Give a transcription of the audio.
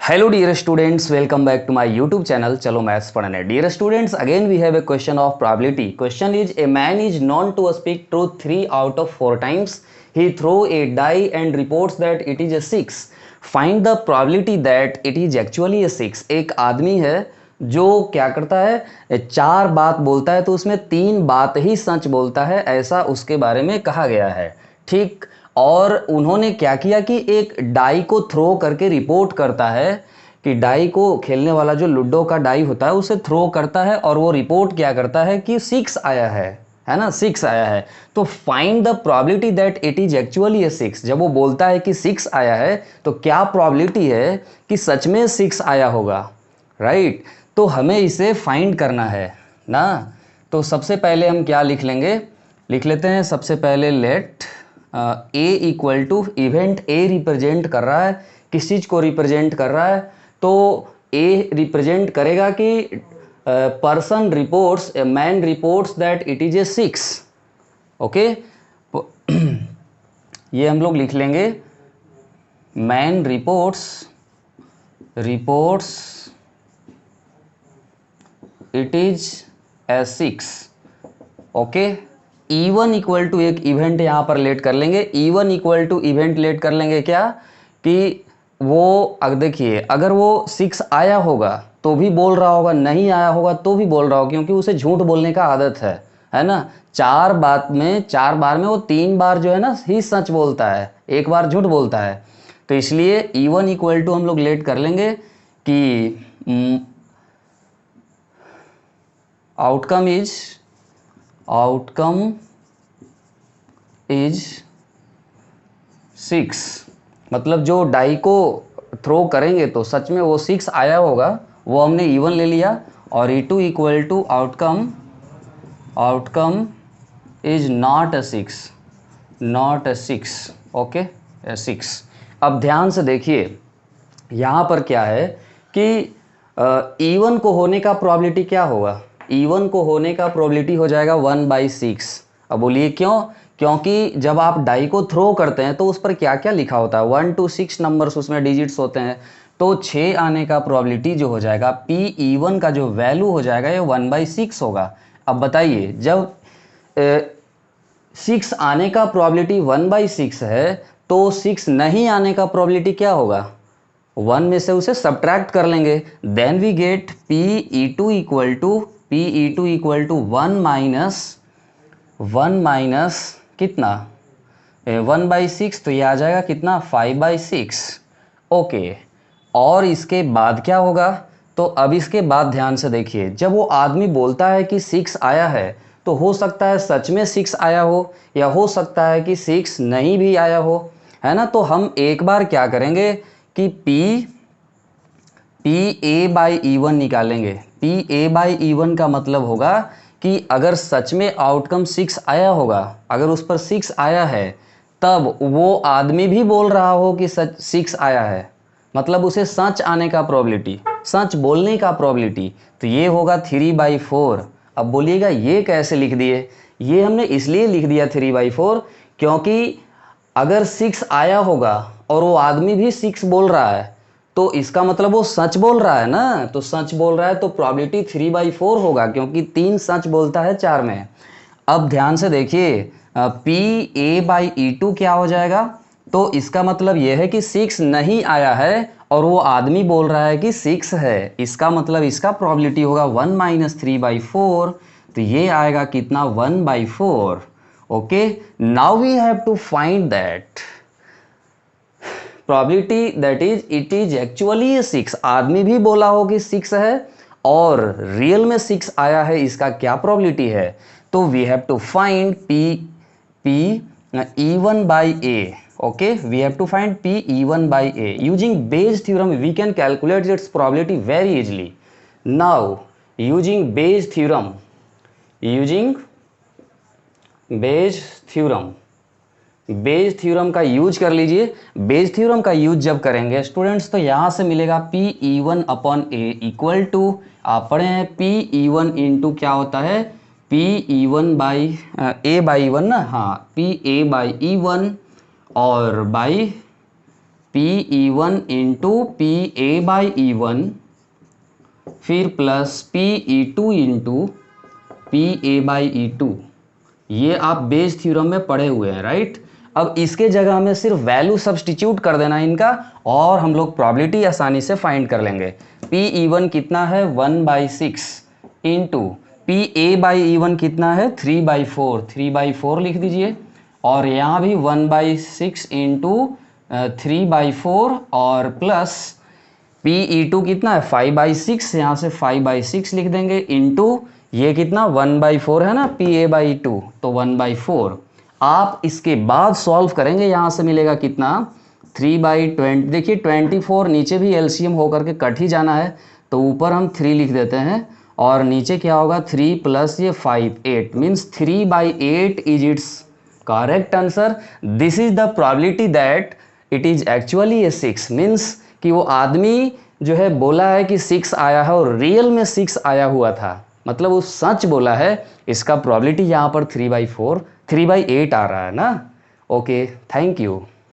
Hello dear students, welcome back to my YouTube channel चलो maths पढ़ने। Dear students, again we have a question of probability. Question is a man is known to speak truth 3 out of 4 times. He throw a die and reports that it is a 6. Find the probability that it is actually a 6. एक आदमी है जो क्या करता है, चार बात बोलता है तो उसमें तीन बात ही सच बोलता है, ऐसा उसके बारे में कहा गया है। ठीक, और उन्होंने क्या किया कि एक डाई को थ्रो करके रिपोर्ट करता है कि डाई को खेलने वाला जो लूडो का डाई होता है उसे थ्रो करता है और वो रिपोर्ट क्या करता है कि 6 आया है ना, 6 आया है। तो find the probability that it is actually a 6। जब वो बोलता है कि 6 आया है तो क्या प्रोबेबिलिटी है कि सच में 6 आया होगा, राइट। तो हमें इसे फाइंड करना है ना। तो सबसे पहले हम क्या लिख लेंगे, लिख लेते हैं सबसे पहले let A equal to event A represent कर रहा है, किस चीज़ को रिप्रेजेंट कर रहा है, तो ए रिप्रेजेंट करेगा कि person reports, A man reports that it is a 6। Okay, ये हम लोग लिख लेंगे man reports it is a 6। Okay, E1 equal to एक इवेंट यहाँ पर लेट कर लेंगे, E1 equal to event late कर लेंगे क्या कि वो अगर देखिए अगर वो 6 आया होगा तो भी बोल रहा होगा, नहीं आया होगा तो भी बोल रहा होगा, क्योंकि उसे झूठ बोलने का आदत है ना। चार बार में वो 3 बार जो है ना ही सच बोलता है, एक बार झूठ बोलता है। तो इसलिए E1 इक्वल टू हम लोग लेट कर लेंगे कि आउटकम इज 6। मतलब जो डाई को थ्रो करेंगे तो सच में वो 6 आया होगा, वो हमने E1 ले लिया। और E2 equal to outcome is not a 6। Okay, 6। अब ध्यान से देखिए यहाँ पर क्या है कि E1 को होने का प्रोबेबिलिटी क्या होगा, E1 को होने का प्रोबेबिलिटी हो जाएगा 1/6। अब बोलिए क्यों, क्योंकि जब आप डाई को थ्रो करते हैं तो उस पर क्या क्या लिखा होता है, 1 to 6 नंबर्स उसमें डिजिट्स होते हैं। तो 6 आने का प्रोबेबिलिटी जो हो जाएगा PE1 का जो वैल्यू हो जाएगा ये 1/6 होगा। अब बताइए जब 6 आने का प्रोबेबिलिटी 1/6 है तो 6 नहीं आने का प्रोबेबिलिटी क्या होगा, 1 में से उसे सब्ट्रैक्ट कर लेंगे। Then we get PE2 equal to 1 minus कितना 1/6, तो ये आ जाएगा कितना 5/6। ओके, और इसके बाद क्या होगा, तो अब इसके बाद ध्यान से देखिए जब वो आदमी बोलता है कि 6 आया है तो हो सकता है सच में 6 आया हो या हो सकता है कि 6 नहीं भी आया हो, है ना। तो हम एक बार क्या करेंगे कि PA/E1 निकालेंगे। PA/E1 का मतलब होगा कि अगर सच में आउटकम 6 आया होगा, अगर उस पर 6 आया है तब वो आदमी भी बोल रहा हो कि सच 6 आया है, मतलब उसे सच आने का प्रोबेबिलिटी, सच बोलने का प्रोबेबिलिटी, तो ये होगा 3/4। अब बोलिएगा ये कैसे लिख दिए, ये हमने इसलिए लिख दिया 3/4 क्योंकि अगर 6 आया होगा और वो आदमी भी 6 बोल रहा है तो इसका मतलब वो सच बोल रहा है ना। तो सच बोल रहा है तो प्रोबेबिलिटी 3/4 होगा, क्योंकि 3 सच बोलता है 4 में। अब ध्यान से देखिए PA/E2 क्या हो जाएगा, तो इसका मतलब यह है कि 6 नहीं आया है और वो आदमी बोल रहा है कि 6 है, इसका मतलब इसका प्रोबेबिलिटी होगा 1 - 3/4। तो ये आएगा कितना 1/4। Okay, now we have to find that probability that is it is actually 6। आदमी भी बोला हो कि 6 है और रियल में 6 आया है, इसका क्या प्रोबेबिलिटी है। तो we have to find PE1/A। Okay, we have to find PE1/A using Bayes theorem. We can calculate its probability very easily. Now using Bayes theorem, Bayes theorem का यूज कर लीजिए। बेज थ्योरम का use जब करेंगे students तो यहाँ से मिलेगा PE1/A इक्वल टू, आप पढ़े हैं PE1 इंटू क्या होता है PE1/A/E1 ना, हाँ PA/E1 और by P E one into P A by E one, फिर plus P E two into P A by E two. ये आप बेस थ्योरम में पढ़े हुए हैं, राइट। अब इसके जगह हमें सिर्फ वैल्यू सब्सटीट्यूट कर देना है इनका, और हम लोग प्रोबेबिलिटी आसानी से फाइंड कर लेंगे। पी ई वन कितना है 1/6 into P A by E one कितना है 3/4, 3/4 लिख दीजिए, और यहाँ भी 1/6 इंटू 3/4 और प्लस पी ई टू कितना है 5/6, यहाँ से 5/6 लिख देंगे, इंटू ये कितना 1/4 है ना पी ए बाई टू, तो 1/4। आप इसके बाद सॉल्व करेंगे, यहाँ से मिलेगा कितना 3/20। देखिए 24 नीचे भी एलसीएम होकर के कट ही जाना है, तो ऊपर हम 3 लिख देते हैं, और नीचे क्या होगा 3 प्लस ये 5, 8 means 3/8 is it's correct answer. This is the probability that it is actually a 6, means कि वो आदमी जो है बोला है कि 6 आया है और रियल में 6 आया हुआ था, मतलब वो सच बोला है। इसका प्रोबेबिलिटी यहाँ पर 3/8 आ रहा है ना। Okay, thank you.